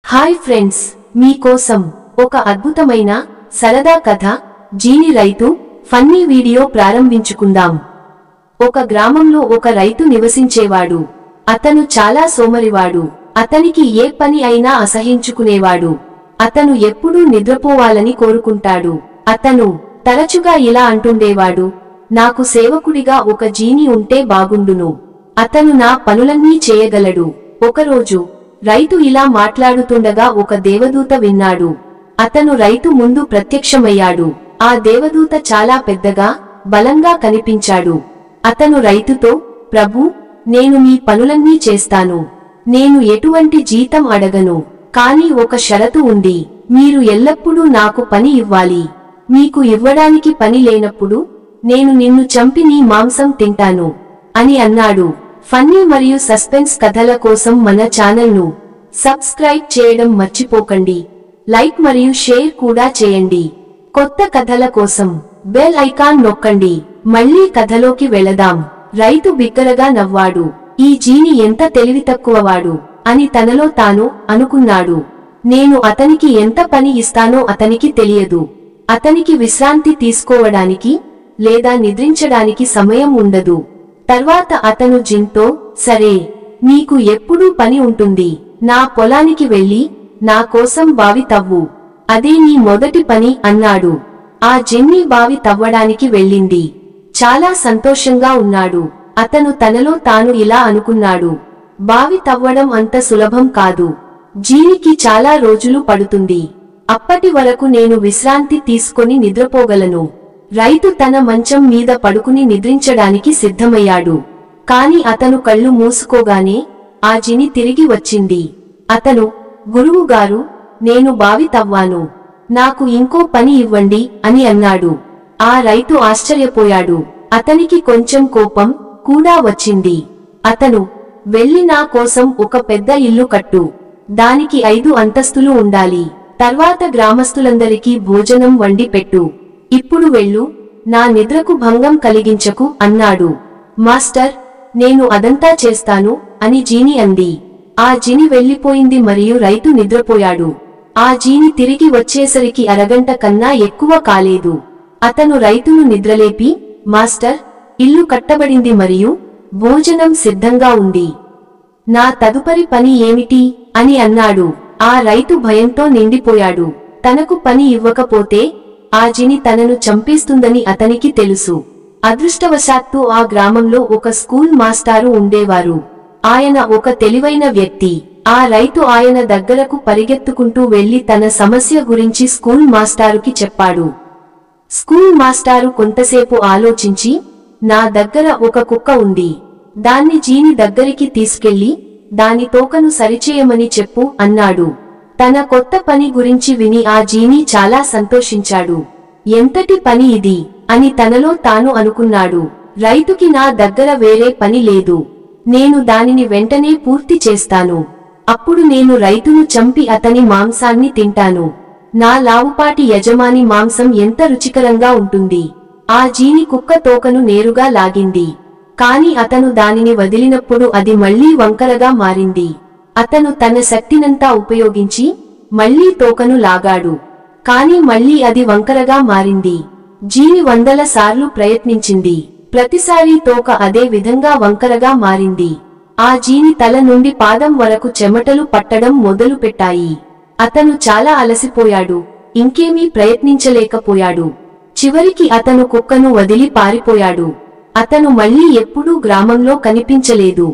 Hi friends, మీకోసం ఒక అద్భుతమైన సరదా కథ జీని రైతు ఫన్నీ వీడియో ప్రారంభించుకుందాం. ఒక గ్రామంలో ఒక రైతు నివసించేవాడు. అతను చాలా సోమరివాడు. అతనికి ఏ పని అయినా అసహించుకునేవాడు. అతను ఎప్పుడూ నిద్రపోవాలని కోరుకుంటాడు. అతను తరచుగా ఇలా అంటుండేవాడు, నాకు సేవకుడిగా ఒక జీని ఉంటే బాగుండును. అతను నా పనులన్నీ చేయగలడు. ఒకరోజు రైతు ఇలా మాట్లాడుతుండగా ఒక దేవదూత విన్నాడు. అతను రైతు ముందు ప్రత్యక్షమయ్యాడు. ఆ దేవదూత చాలా పెద్దగా, బలంగా కనిపించాడు. అతను రైతుతో, ప్రభూ, నేను మీ పనులన్నీ చేస్తాను. నేను ఎటువంటి జీతం అడగను. కానీ ఒక షరతు ఉంది. మీరు ఎల్లప్పుడూ నాకు పని ఇవ్వాలి. మీకు ఇవ్వడానికి పని లేనప్పుడు నేను నిన్ను చంపి నీ మాంసం తింటాను అని అన్నాడు. ఫన్నీ మరియు సస్పెన్స్ కథల కోసం మన ఛానల్ను సబ్స్క్రైబ్ చేయడం మర్చిపోకండి. లైక్ మరియు షేర్ కూడా చేయండి. కొత్త కథల కోసం బెల్ ఐకాన్ నొక్కండి. మళ్ళీ కథలోకి వెళదాం. రైతు బిగ్గరగా నవ్వాడు. ఈ జీని ఎంత తెలివితక్కువవాడు అని తనలో తాను అనుకున్నాడు. నేను అతనికి ఎంత పని ఇస్తానో అతనికి తెలియదు. అతనికి విశ్రాంతి తీసుకోవడానికి లేదా నిద్రించడానికి సమయం ఉండదు. తర్వాత అతను జిన్తో, సరే, నీకు ఎప్పుడూ పని ఉంటుంది. నా పొలానికి వెళ్ళి నా కోసం బావి తవ్వు. అదే నీ మొదటి పని అన్నాడు. ఆ జిన్ని బావి తవ్వడానికి వెళ్ళింది. చాలా సంతోషంగా ఉన్నాడు. అతను తనలో తాను ఇలా అనుకున్నాడు, బావి తవ్వడం అంత సులభం కాదు. జీనికి చాలా రోజులు పడుతుంది. అప్పటి వరకు నేను విశ్రాంతి తీసుకొని నిద్రపోగలను. రైతు తన మంచం మీద పడుకుని నిద్రించడానికి సిద్ధమయ్యాడు. కాని అతను కళ్ళు మూసుకోగానే ఆ జిని తిరిగి వచ్చింది. అతను, గురువుగారు, నేను బావి తవ్వాను. నాకు ఇంకో పని ఇవ్వండి అని అన్నాడు. ఆ రైతు ఆశ్చర్యపోయాడు. అతనికి కొంచెం కోపం కూడా వచ్చింది. అతను, వెళ్ళి నా కోసం ఒక పెద్ద ఇల్లు కట్టు. దానికి 5 అంతస్తులు ఉండాలి. తర్వాత గ్రామస్తులందరికీ భోజనం వండి పెట్టు. ఇప్పుడు వెళ్ళు, నా నిద్రకు భంగం కలిగించకు అన్నాడు. మాస్టర్, నేను అదంతా చేస్తాను అని జీని అంది. ఆ జిని వెళ్లిపోయింది మరియు రైతు నిద్రపోయాడు. ఆ జీని తిరిగి వచ్చేసరికి అరగంట కన్నా ఎక్కువ కాలేదు. అతను రైతును నిద్రలేపి, మాస్టర్, ఇల్లు కట్టబడింది మరియు భోజనం సిద్ధంగా ఉంది. నా తదుపరి పని ఏమిటి అని అన్నాడు. ఆ రైతు భయంతో నిండిపోయాడు. తనకు పని ఇవ్వకపోతే ఆ జిని తనను చంపేస్తుందని అతనికి తెలుసు. అదృష్టవశాత్తు ఆ గ్రామంలో ఒక స్కూల్ మాస్టారు ఉండేవారు. ఆయన ఒక తెలివైన వ్యక్తి. ఆ రైతు ఆయన దగ్గరకు పరిగెత్తుకుంటూ వెళ్లి తన సమస్య గురించి స్కూల్ మాస్టారుకి చెప్పాడు. స్కూల్ మాస్టారు కొంతసేపు ఆలోచించి, నా దగ్గర ఒక కుక్క ఉంది. దాన్ని జీని దగ్గరికి తీసుకెళ్లి దాని తోకను సరిచేయమని చెప్పు అన్నాడు. తన కొత్త పని గురించి విని ఆ జీని చాలా సంతోషించాడు. ఎంతటి పని ఇది అని తనలో తాను అనుకున్నాడు. రైతుకి నా దగ్గర వేరే పని లేదు. నేను దానిని వెంటనే పూర్తి చేస్తాను. అప్పుడు నేను రైతును చంపి అతని మాంసాన్ని తింటాను. నా లావుపాటి యజమాని మాంసం ఎంత రుచికరంగా ఉంటుంది. ఆ జీని కుక్క తోకను నేరుగా లాగింది. కాని అతను దానిని వదిలినప్పుడు అది మళ్లీ వంకరగా మారింది. అతను తన శక్తినంతా ఉపయోగించి మళ్లీ తోకను లాగాడు. కాని మళ్లీ అది వంకరగా మారింది. జీని 100 సార్లు ప్రయత్నించింది. ప్రతిసారీ తోక అదే విధంగా వంకరగా మారింది. ఆ జీని తల నుండి పాదం వరకు చెమటలు పట్టడం మొదలుపెట్టాయి. అతను చాలా అలసిపోయాడు. ఇంకేమీ ప్రయత్నించలేకపోయాడు. చివరికి అతను కుక్కను వదిలి పారిపోయాడు. అతను మళ్లీ ఎప్పుడూ గ్రామంలో కనిపించలేదు.